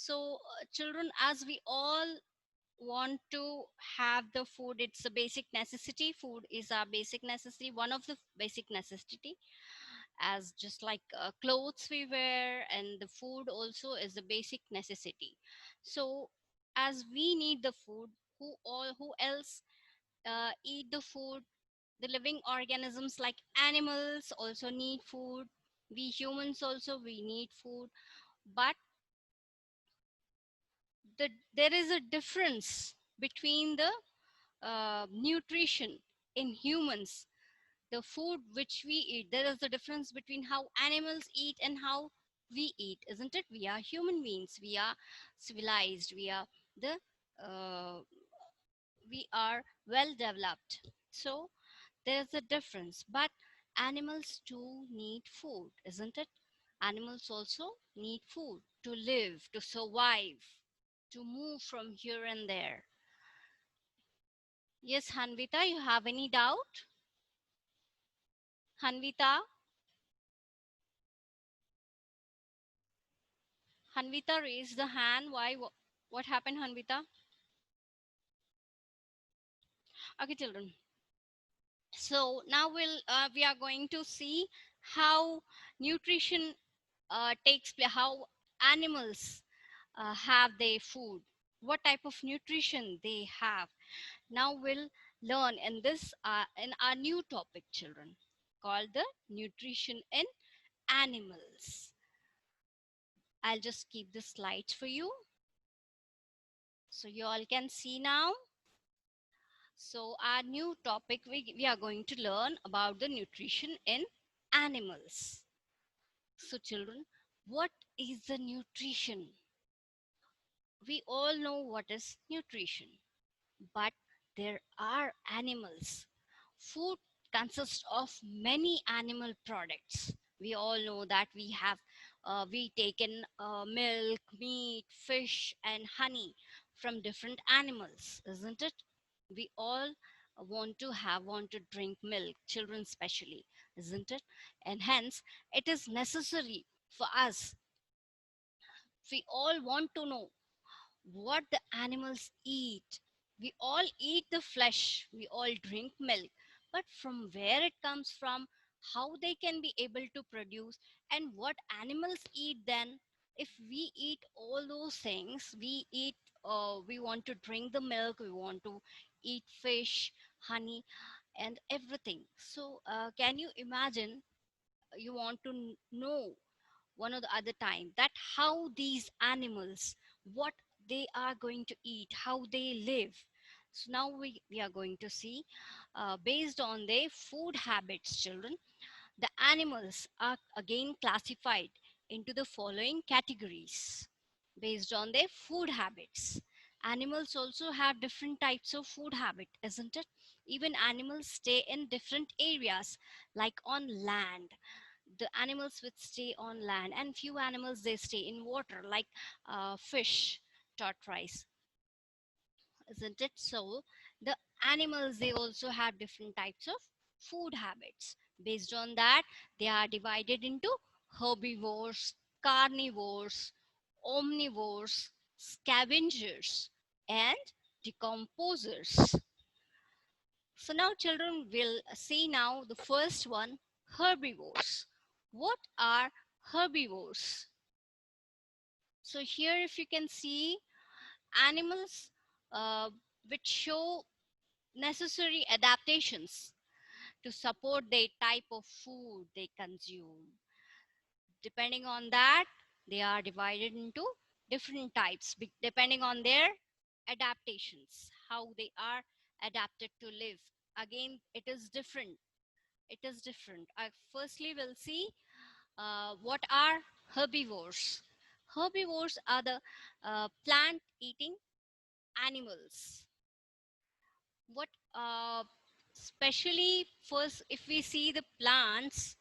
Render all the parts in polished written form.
So children, as we all want to have the food, it's a basic necessity. Food is our basic necessity, one of the basic necessity, as just like clothes we wear, and the food also is a basic necessity. So as we need the food, who else eat the food? The living organisms like animals also need food. We humans also, we need food. But there is a difference between the nutrition in humans, the food which we eat. There is a difference between how animals eat and how we eat, isn't it? We are human beings, we are civilized, the uh, we are well developed. So there's a difference. But animals too need food, isn't it? Animals also need food to live, to survive, to move from here and there. Yes, Hanvita, you have any doubt? Hanvita? Hanvita raised the hand. Why? What happened, Hanvita? Okay, children. So now we are going to see how nutrition takes place, how animals have their food, what type of nutrition they have. Now we'll learn in this in our new topic, children, called the nutrition in animals. I'll just keep the slides for you so you all can see now. So our new topic, we are going to learn about the nutrition in animals. So children, what is the nutrition? We all know what is nutrition, but there are animals. Food consists of many animal products. We all know that we taken milk, meat, fish, and honey from different animals, isn't it? We all want to drink milk, children especially, isn't it? And hence, it is necessary for us. We all want to know what the animals eat. We all eat the flesh, we all drink milk, but from where it comes from, how they can be able to produce, and what animals eat then. If we eat all those things, we want to drink the milk, we want to eat fish, honey, and everything. So, can you imagine? You want to know one or the other time that how these animals, what they are going to eat, how they live. So now we are going to see, based on their food habits, children, the animals are again classified into the following categories based on their food habits. Animals also have different types of food habit, isn't it? Even animals stay in different areas, like on land. The animals which stay on land, and few animals they stay in water, like fish, tortoise, isn't it? So the animals, they also have different types of food habits. Based on that, they are divided into herbivores, carnivores, omnivores, scavengers, and decomposers. So now children will see now the first one, herbivores. What are herbivores? So here if you can see animals uh, which show necessary adaptations to support the type of food they consume. Depending on that, they are divided into different types depending on their adaptations, how they are adapted to live. Again, it is different. It is different. Firstly, we'll see what are herbivores. Herbivores are the plant eating animals. What especially first, if we see the plants,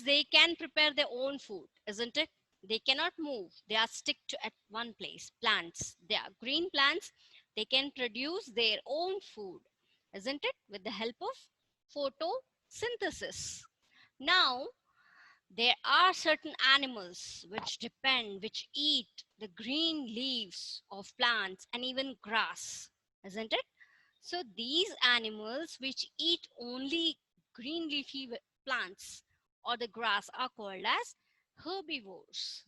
they can prepare their own food, isn't it? They cannot move, they are stick to at one place. Plants, they are green plants, they can produce their own food, isn't it, with the help of photosynthesis. Now There are certain animals which eat the green leaves of plants and even grass, isn't it? So these animals which eat only green leafy plants or the grass are called as herbivores.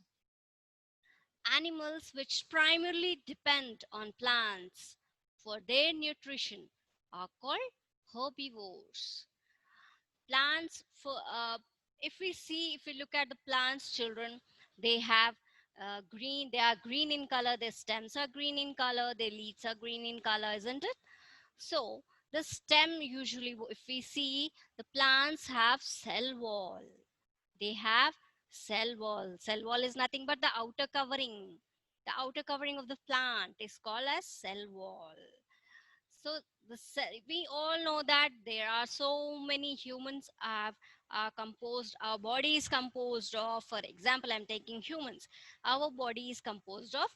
Animals which primarily depend on plants for their nutrition are called herbivores. Plants for if we look at the plants, children, they have green, they are green in color, their stems are green in color, their leaves are green in color, isn't it? So the stem usually, if we see, the plants have cell wall. They have cell wall. Cell wall is nothing but the outer covering. The outer covering of the plant is called as cell wall. So we all know that there are so many humans have are composed. Our body is composed of, for example, I'm taking humans. Our body is composed of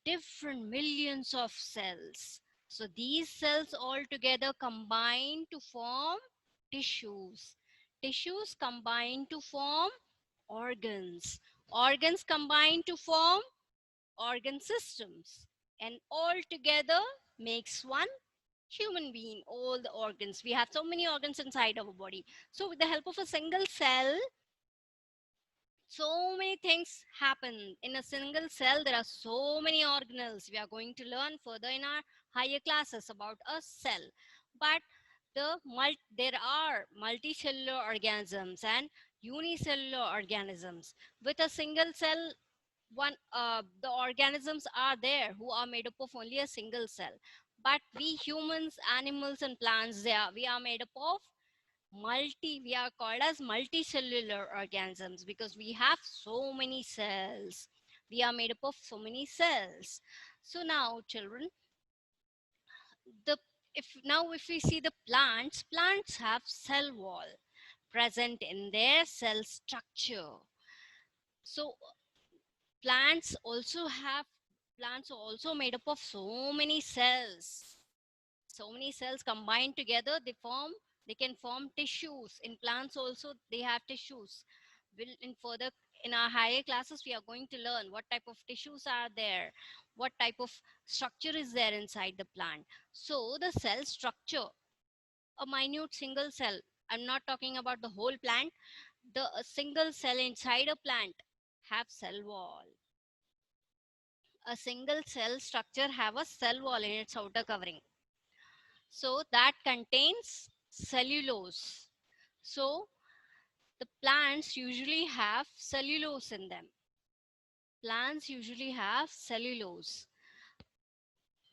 different millions of cells. So these cells all together combine to form tissues. Tissues combine to form organs. Organs combine to form organ systems. And all together makes one human being. All the organs. We have so many organs inside our body. So with the help of a single cell, so many things happen in a single cell. There are so many organelles. We are going to learn further in our higher classes about a cell. But there are multicellular organisms and unicellular organisms. With a single cell, one the organisms are there who are made up of only a single cell. But we humans, animals, and plants, we are made up of we are called as multicellular organisms because we have so many cells. We are made up of so many cells. So now, children, the if we see the plants have cell wall present in their cell structure. So plants are also made up of so many cells. So many cells combined together, they can form tissues. In plants also they have tissues. Will in further in our higher classes we are going to learn what type of tissues are there, what type of structure is there inside the plant. So the cell structure, a minute single cell, I'm not talking about the whole plant, the a single cell inside a plant have cell wall. A single cell structure have a cell wall in its outer covering, so that contains cellulose. So the plants usually have cellulose in them. Plants usually have cellulose.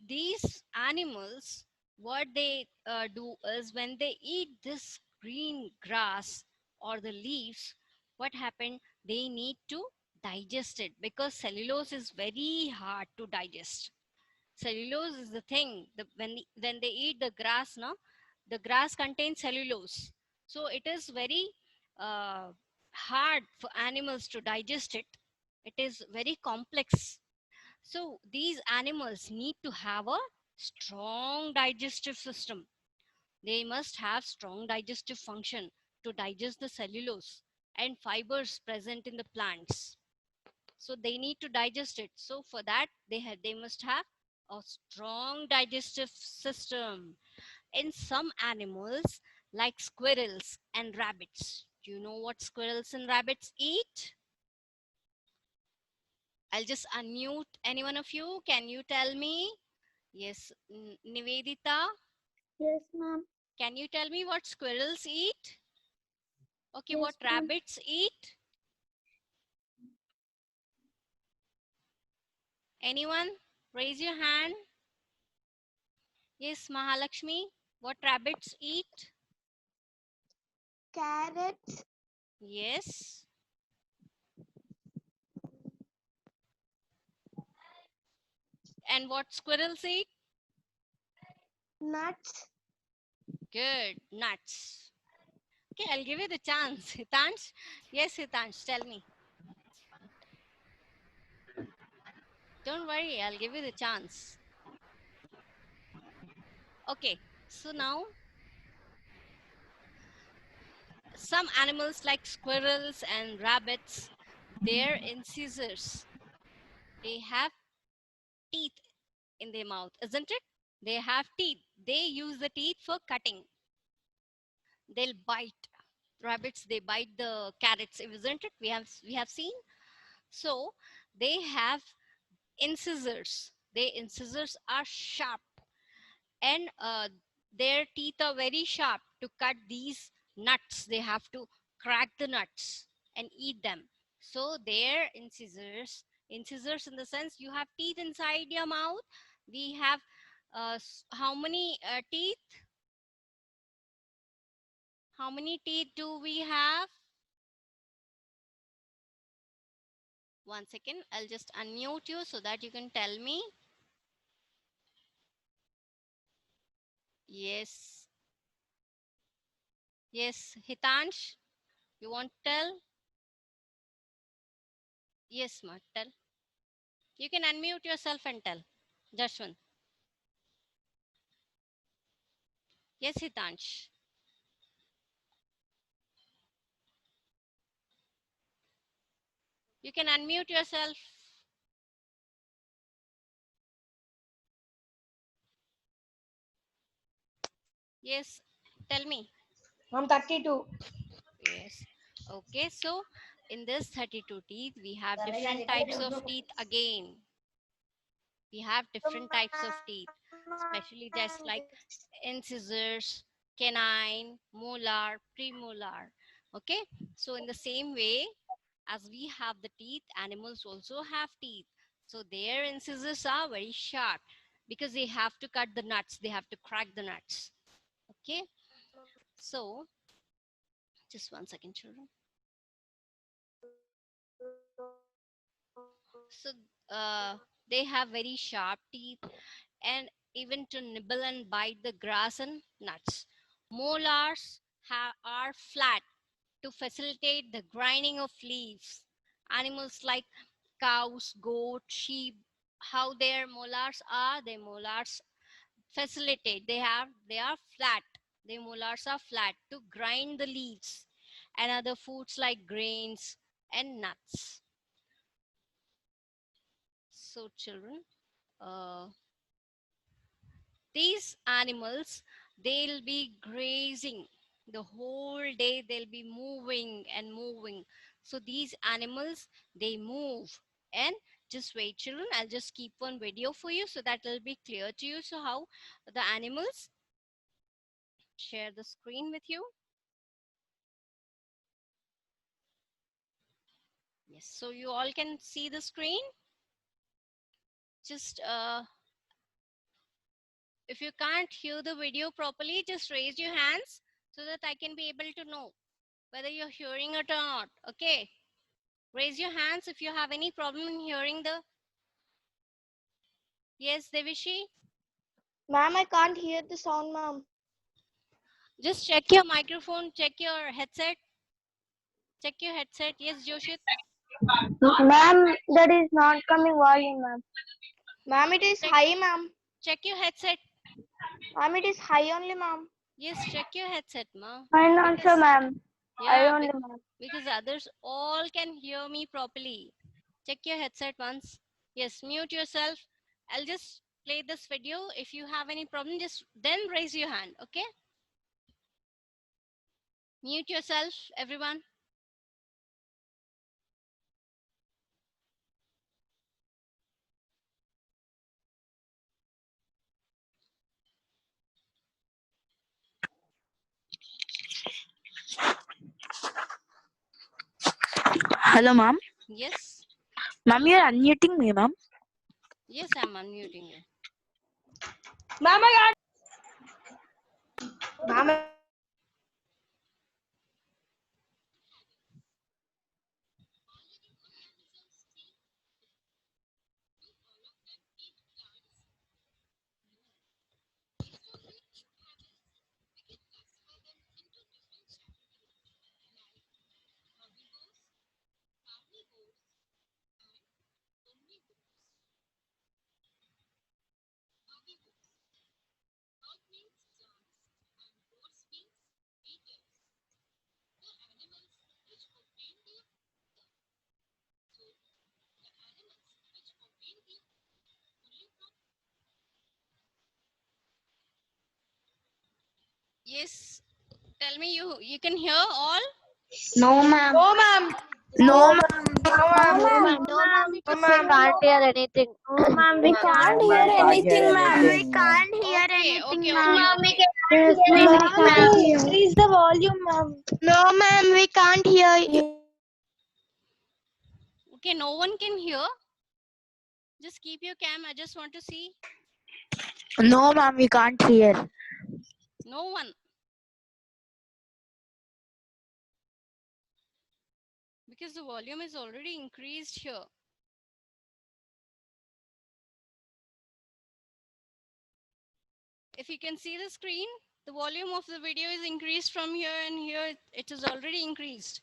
These animals, what they do is when they eat this green grass or the leaves, what happened, they need to digest it because cellulose is very hard to digest. Cellulose is the thing, when they eat the grass, no, the grass contains cellulose, so it is very uh, hard for animals to digest it. It is very complex. So these animals need to have a strong digestive system. They must have strong digestive function to digest the cellulose and fibers present in the plants. So they need to digest it. So for that they must have a strong digestive system. In some animals like squirrels and rabbits, do you know what squirrels and rabbits eat? I'll just unmute any one of you. Can you tell me? Yes, Nivedita, Yes, ma'am. can you tell me what squirrels eat? Okay, what Yes, ma'am. rabbits eat? Anyone? Raise your hand. Yes, Mahalakshmi, what rabbits eat? Carrots, Yes. And what squirrels eat? nuts, Good, nuts. Okay, I'll give you the chance. Hitansh? Yes, Hitansh, tell me. Don't worry, I'll give you the chance. Okay, so now, some animals like squirrels and rabbits, their incisors, they have teeth in their mouth, isn't it? They have teeth. They use the teeth for cutting. They'll bite. Rabbits, they bite the carrots, isn't it? We have seen. So they have incisors. Their incisors are sharp, and their teeth are very sharp to cut these nuts. They have to crack the nuts and eat them. So their incisors in the sense you have teeth inside your mouth. We have how many teeth? How many teeth do we have? One second, I'll just unmute you so that you can tell me. Yes. Yes, Hitansh, you want to tell? Yes, ma, tell. You can unmute yourself and tell. Jashwant. Yes, Hitansh. You can unmute yourself. Yes, tell me. I'm 32. Yes. Okay, so in this 32 teeth, we have different types of teeth again. We have different types of teeth, especially just like incisors, canine, molar, premolar. Okay, so in the same way as we have the teeth, animals also have teeth. So their incisors are very sharp because they have to cut the nuts, they have to crack the nuts. Okay, so just one second, children. So they have very sharp teeth and even to nibble and bite the grass and nuts. Molars are flat to facilitate the grinding of leaves. Animals like cows, goat, sheep, how their molars are, their molars facilitate. They are flat. Their molars are flat to grind the leaves and other foods like grains and nuts. So children, uh, these animals, they'll be grazing the whole day. They'll be moving and moving. So these animals, they move. And just wait, children, I'll just keep one video for you so that it'll be clear to you. So how the animals share the screen with you. Yes, so you all can see the screen. Just if you can't hear the video properly, just raise your hands so that I can be able to know whether you're hearing it or not. Okay, raise your hands if you have any problem in hearing the. Yes, Devishi, Ma'am, I can't hear the sound, ma'am. just check your microphone, check your headset, check your headset. Yes, Joshit, Ma'am, that is not coming volume, ma'am. Ma'am, it is check high, ma'am. check your headset. Ma'am, it is high only, ma'am. Yes, check your headset, ma. I'm not sure, Because ma'am. I yeah, don't know, ma'am. because others all can hear me properly. Check your headset once. Yes, mute yourself. I'll just play this video. If you have any problem, just then raise your hand. Okay, mute yourself, everyone. Hello, ma'am. Yes, Ma'am, you're unmuting me, ma'am. yes, I'm unmuting you. Ma'am, I got. Ma'am, Yes. Tell me, you can hear all? No, ma'am. No, ma'am. No, ma'am. No, ma'am. No, No, ma'am. ma'am. We can't hear anything. No, ma'am. We can't No, hear ma'am, can't hear anything, ma'am. anything, We ma'am. can't hear Okay, anything, okay, ma'am. okay, okay. Yes, ma'am. We can't hear. Increase the volume, ma'am. No, ma'am. We can't hear you. Okay, no one can hear. Just keep your cam. I just want to see. No, ma'am. We can't hear. No one. Because the volume is already increased here. If you can see the screen, the volume of the video is increased from here, and here it is already increased.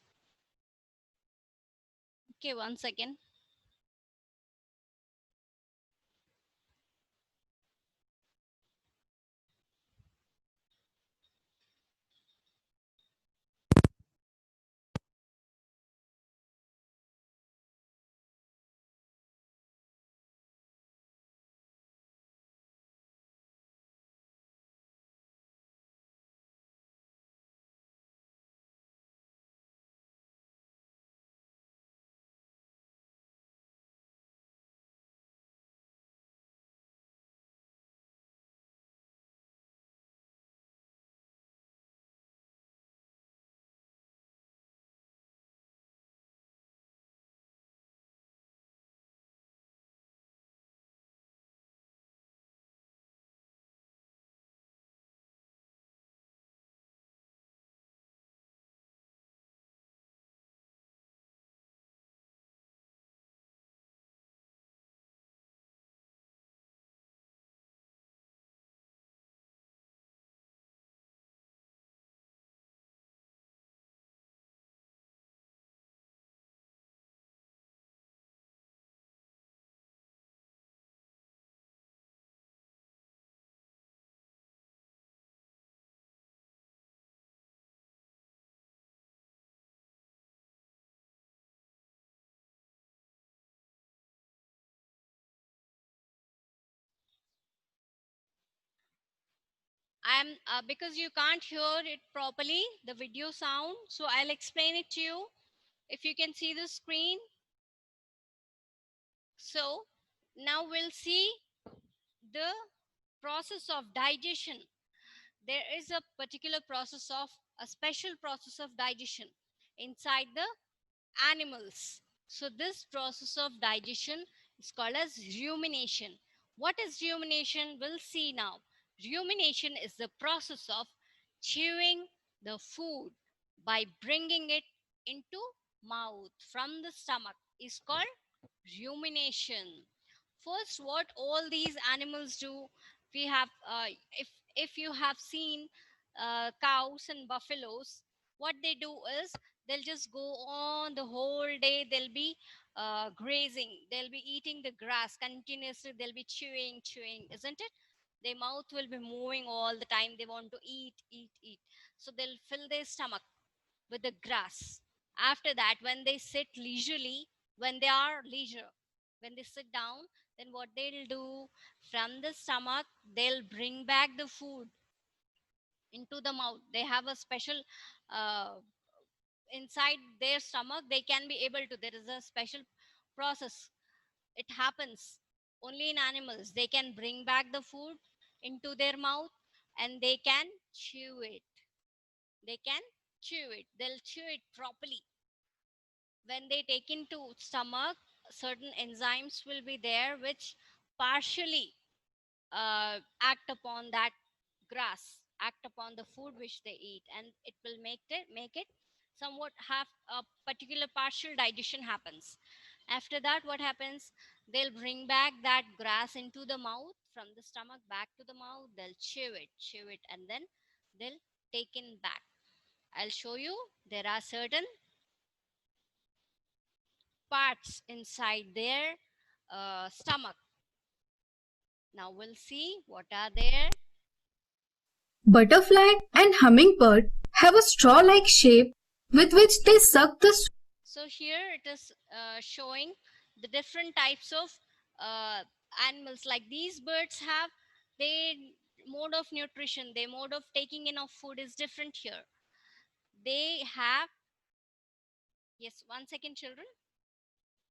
Okay, 1 second. I'm because you can't hear it properly, the video sound. So I'll explain it to you. If you can see the screen. So now we'll see the process of digestion. There is a particular process of a special process of digestion inside the animals. So this process of digestion is called as rumination. What is rumination? We'll see now. Rumination is the process of chewing the food by bringing it into mouth from the stomach is called rumination. First, what all these animals do, we have if you have seen cows and buffaloes, what they do is they'll just go on the whole day. They'll be grazing, they'll be eating the grass continuously, they'll be chewing, isn't it? Their mouth will be moving all the time. They want to eat, so they'll fill their stomach with the grass. After that, when they sit leisurely, when they are leisure, when they sit down, then what they'll do, from the stomach they'll bring back the food into the mouth. They have a special uh, inside their stomach. They can be able to, there is a special process. It happens only in animals. They can bring back the food into their mouth, and they can chew it. They can chew it. They'll chew it properly. When they take into stomach, certain enzymes will be there which partially act upon that grass, act upon the food which they eat, and it will make it somewhat have a particular partial digestion happens. After that, what happens, they'll bring back that grass into the mouth, from the stomach back to the mouth. They'll chew it, and then they'll take in back. I'll show you. There are certain parts inside their stomach. Now we'll see what are there. Butterfly and hummingbird have a straw-like shape with which they suck the. So here it is showing the different types of animals. Like these birds have, they mode of nutrition, their mode of taking in of food is different here. They have, yes, 1 second, children.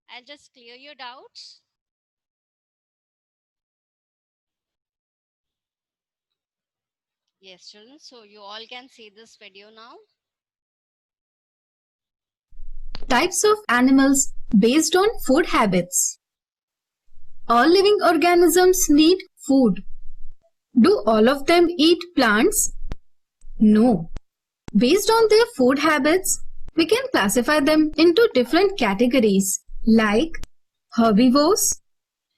I'll just clear your doubts. Yes, children. So you all can see this video now. Types of animals based on food habits. All living organisms need food. Do all of them eat plants? No. Based on their food habits, we can classify them into different categories like herbivores,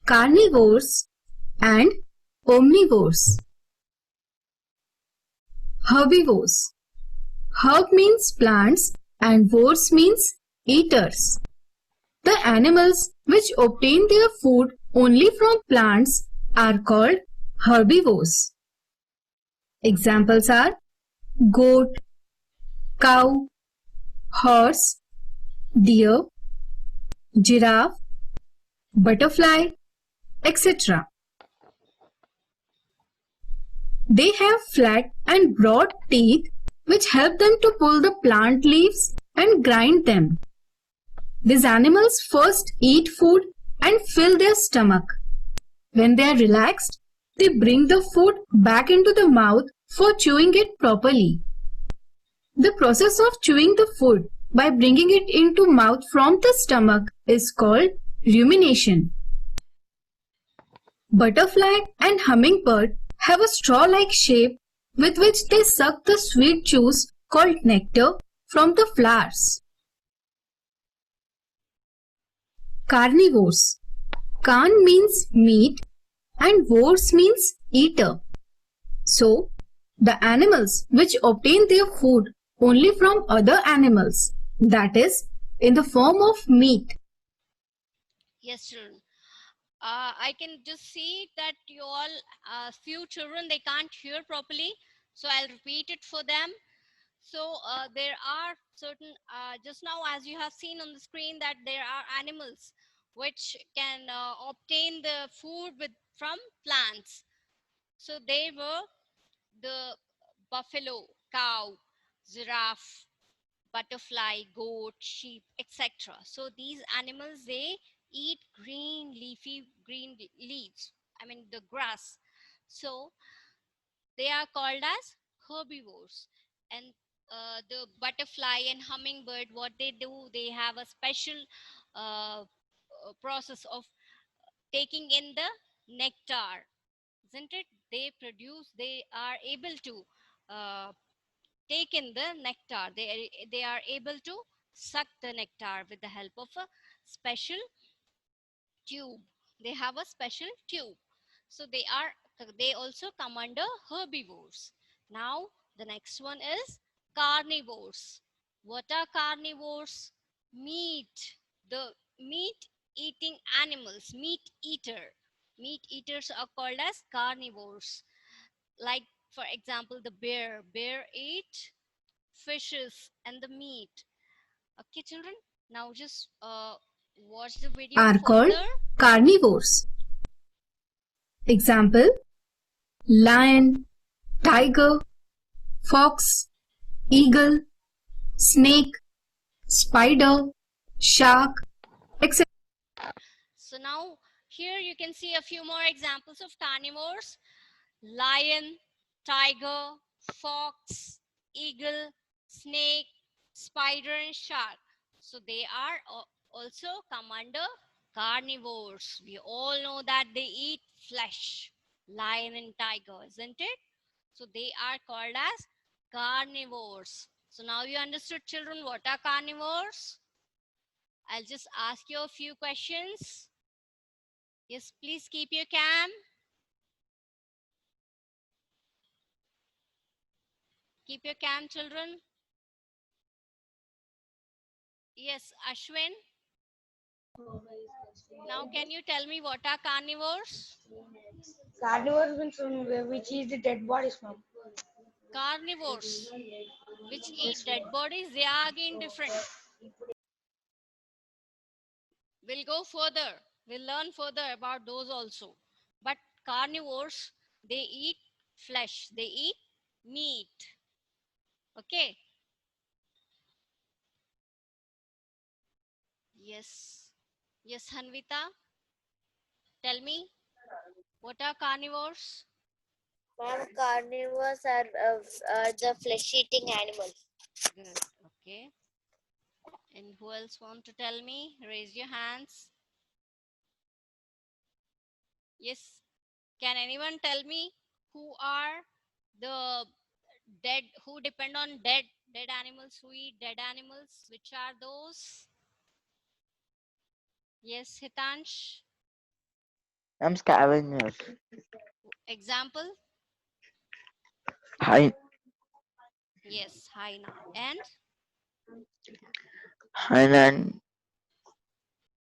carnivores, and omnivores. Herbivores. Herb means plants and vores means eaters. The animals which obtain their food only from plants are called herbivores. Examples are goat, cow, horse, deer, giraffe, butterfly, etc. They have flat and broad teeth which help them to pull the plant leaves and grind them. These animals first eat food and fill their stomach. When they are relaxed, they bring the food back into the mouth for chewing it properly. The process of chewing the food by bringing it into mouth from the stomach is called rumination. Butterfly and hummingbird have a straw-like shape with which they suck the sweet juice called nectar from the flowers. Carnivores. Carn means meat and vores means eater. So, the animals which obtain their food only from other animals, that is, in the form of meat. Yes, children. I can just see that you all, few children, they can't hear properly. So I'll repeat it for them. So there are certain, just now as you have seen on the screen, that there are animals which can obtain the food from plants. So they were the buffalo, cow, giraffe, butterfly, goat, sheep, etc. So these animals, they eat green leafy green leaves. I mean the grass. So they are called as herbivores. And the butterfly and hummingbird, what they do, they have a special process of taking in the nectar, isn't it? They are able to uh, take in the nectar. They are able to suck the nectar with the help of a special tube. They have a special tube. So they also come under herbivores. Now the next one is carnivores. What are carnivores? Meat. The meat eating animals, meat eater. Meat eaters are called as carnivores. Like for example, the bear. Bear eat fishes and the meat. Okay, children. Now just watch the video Are called further. carnivores. Example: lion, tiger, fox, eagle, snake, spider, shark, etc. So now here you can see a few more examples of carnivores: lion, tiger, fox, eagle, snake, spider, and shark. So they are also come under carnivores. We all know that they eat flesh, lion and tiger, isn't it? So they are called as carnivores. So now you understood, children, what are carnivores? I'll just ask you a few questions. Yes, please keep your cam. Keep your cam, children. Yes, Ashwin. Now, can you tell me what are carnivores? Carnivore means which is the dead bodies, ma'am. Carnivores, which eat dead bodies, they are again different. We'll go further. We'll learn further about those also. But carnivores, they eat flesh. They eat meat. Okay. Yes. Yes, Hanvita. Tell me, what are carnivores? Ma'am, carnivores are the flesh-eating animals. Good. Okay. And who else want to tell me? Raise your hands. Yes. Can anyone tell me who are the dead, who depend on dead animals, who eat dead animals? Which are those? Yes, Hitansh. I'm scavengers. Example? Hy- Yes, hyena. And Hyena and